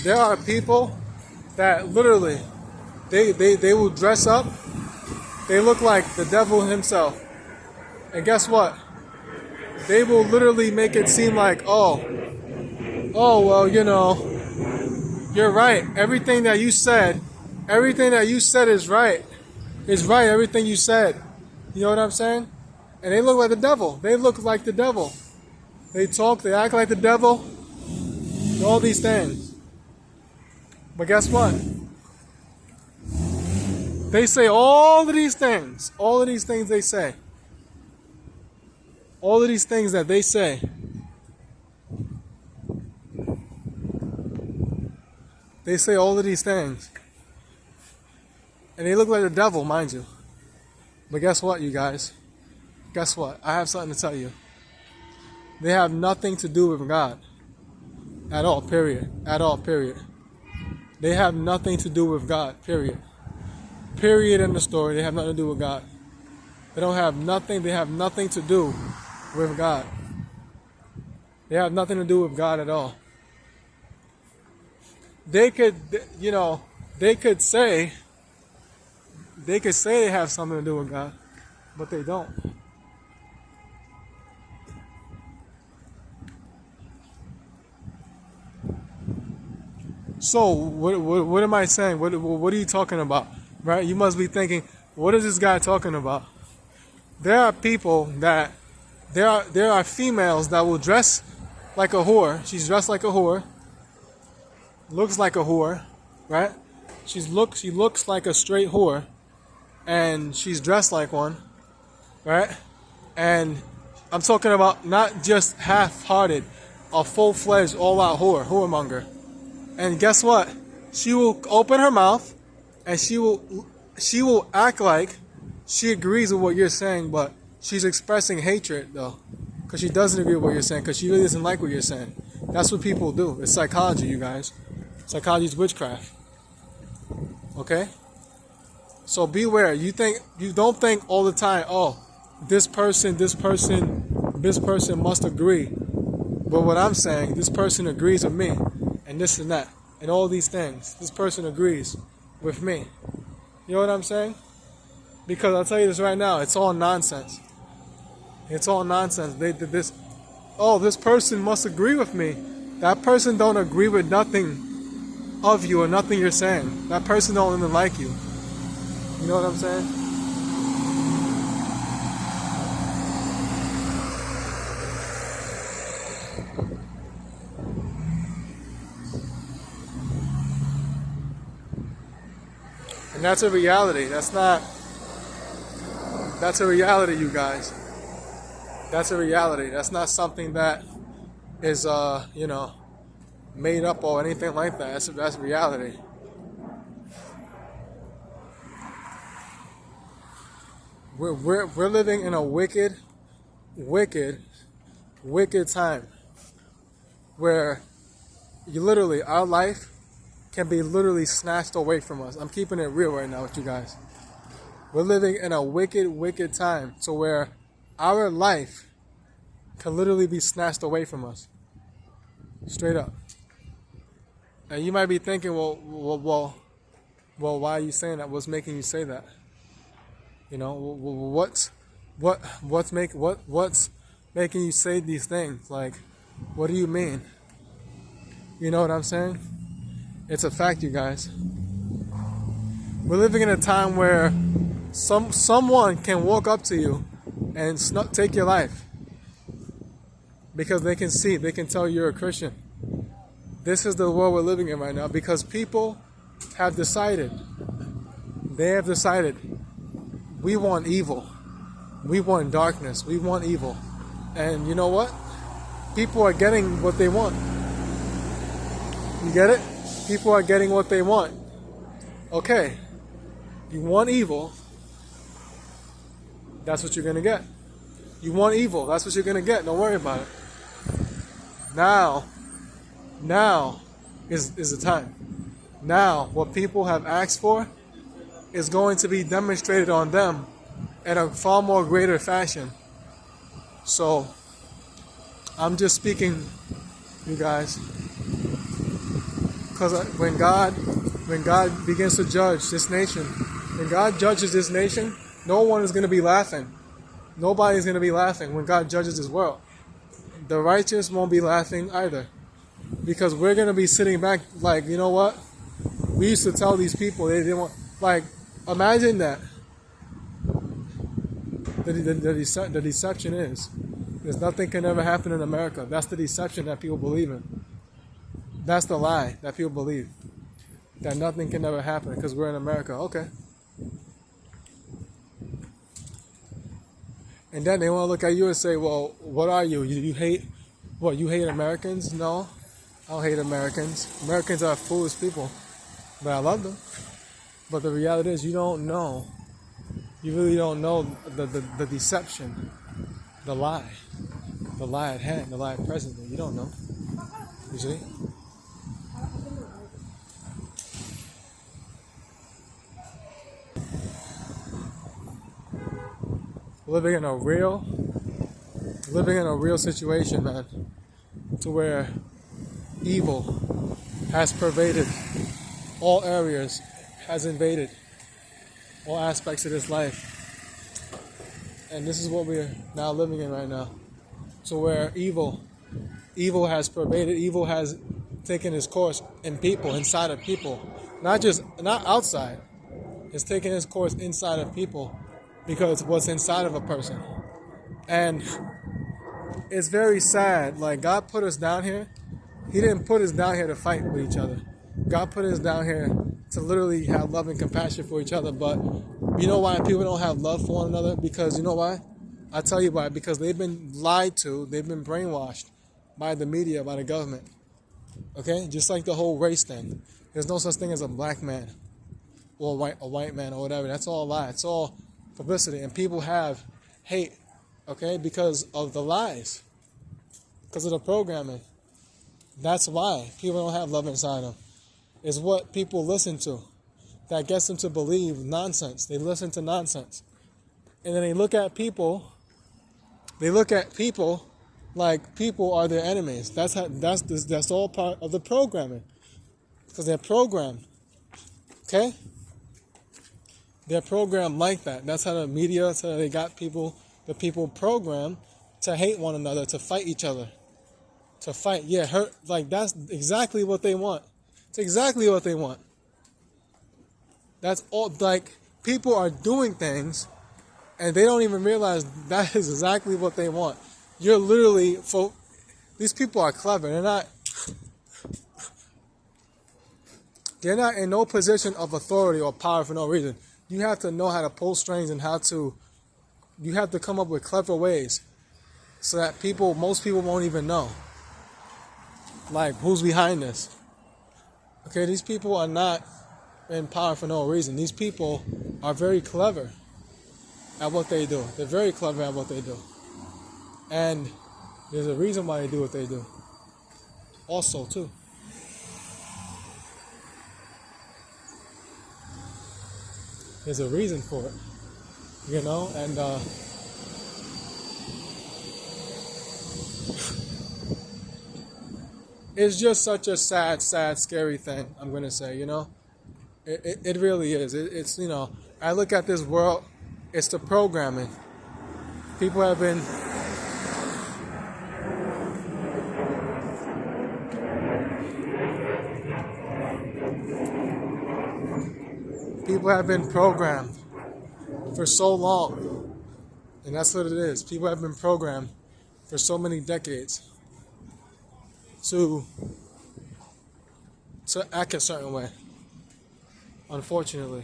there are people that literally they will dress up. They look like the devil himself. And guess what? They will literally make it seem like, well, you're right. Everything that you said is right. It's right, everything you said. You know what I'm saying? And they look like the devil. They look like the devil. They talk, they act like the devil. All these things. But guess what? They say all of these things. All of these things they say. All of these things that they say. They say all of these things. And they look like the devil, mind you. But guess what, you guys? Guess what? I have something to tell you. They have nothing to do with God. At all, period. At all, period. They have nothing to do with God, period. Period in the story. They have nothing to do with God. They have nothing to do with God. They have nothing to do with God at all. They could say they have something to do with God, but they don't. So what am I saying? What are you talking about? Right? You must be thinking, what is this guy talking about? There are people that there are females that will dress like a whore. She's dressed like a whore. Looks like a whore, right? She looks like a straight whore, and she's dressed like one, right? And I'm talking about not just half-hearted, a full-fledged, all-out whoremonger. And guess what? She will open her mouth, and she will act like she agrees with what you're saying, but she's expressing hatred though, because she doesn't agree with what you're saying, because she really doesn't like what you're saying. That's what people do. It's psychology, you guys. Psychology is witchcraft. Okay? So beware. You don't think all the time, this person must agree with what I'm saying. This person agrees with me, and this and that, and all these things. This person agrees with me. You know what I'm saying? Because I'll tell you this right now, it's all nonsense. It's all nonsense. This person must agree with me. That person don't agree with nothing of you or nothing you're saying. That person don't even like you. You know what I'm saying? And that's a reality. That's a reality, you guys. That's a reality. That's not something that is, made up or anything like that. That's reality. We're living in a wicked time where our life can be literally snatched away from us. I'm keeping it real right now with you guys. We're living in a wicked time to where our life can literally be snatched away from us. Straight up. And you might be thinking, well, why are you saying that? What's making you say that? You know, what's making you say these things? Like, what do you mean? You know what I'm saying? It's a fact, you guys. We're living in a time where someone can walk up to you and take your life because they can tell you're a Christian. This is the world we're living in right now because people have decided. They have decided we want evil. We want darkness. We want evil. And you know what? People are getting what they want. You get it? People are getting what they want. Okay. You want evil. That's what you're going to get. You want evil. That's what you're going to get. Don't worry about it. Now is the time. Now, what people have asked for is going to be demonstrated on them in a far more greater fashion. So, I'm just speaking, you guys. Because when God begins to judge this nation, when God judges this nation, no one is going to be laughing. Nobody's going to be laughing when God judges this world. The righteous won't be laughing either. Because we're going to be sitting back like, you know what? We used to tell these people they didn't want, like, imagine that. The deception is, there's nothing can ever happen in America. That's the deception that people believe in. That's the lie that people believe. That nothing can ever happen because we're in America. Okay. And then they want to look at you and say, well, what are you? You hate, what, you hate Americans? No, I don't hate Americans. Americans are foolish people, but I love them. But the reality is you don't know. You really don't know the deception, the lie at hand, the lie presently. You don't know. You see? Living in a real situation, man, to where evil has pervaded all areas, has invaded all aspects of this life. And this is what we're now living in right now. So where evil has pervaded, evil has taken its course in people, inside of people. Not outside. It's taking its course inside of people because what's inside of a person. And it's very sad. Like, God put us down here. He didn't put us down here to fight with each other. God put us down here to literally have love and compassion for each other. But you know why people don't have love for one another? Because you know why? I'll tell you why. Because they've been lied to. They've been brainwashed by the media, by the government. Okay? Just like the whole race thing. There's no such thing as a black man or a white man or whatever. That's all a lie. It's all publicity. And people have hate, okay, because of the lies. Because of the programming. That's why people don't have love inside them. It's what people listen to that gets them to believe nonsense. They listen to nonsense. And then they look at people like people are their enemies. That's all part of the programming. Because they're programmed. Okay? They're programmed like that. That's how the media, that's how they got the people programmed to hate one another, to fight each other. To fight, hurt. Like, that's exactly what they want. It's exactly what they want. That's all, like, people are doing things and they don't even realize that is exactly what they want. You're literally, these people are clever. They're not in no position of authority or power for no reason. You have to know how to pull strings and you have to come up with clever ways so that most people won't even know. Like, who's behind this? Okay, these people are not in power for no reason. These people are very clever at what they do. They're very clever at what they do. And there's a reason why they do what they do. Also, too. There's a reason for it. You know, and it's just such a sad, scary thing, I'm going to say, you know. It really is. It's, you know, I look at this world, it's the programming. People have been programmed for so long. And that's what it is. People have been programmed for so many decades to act a certain way, unfortunately.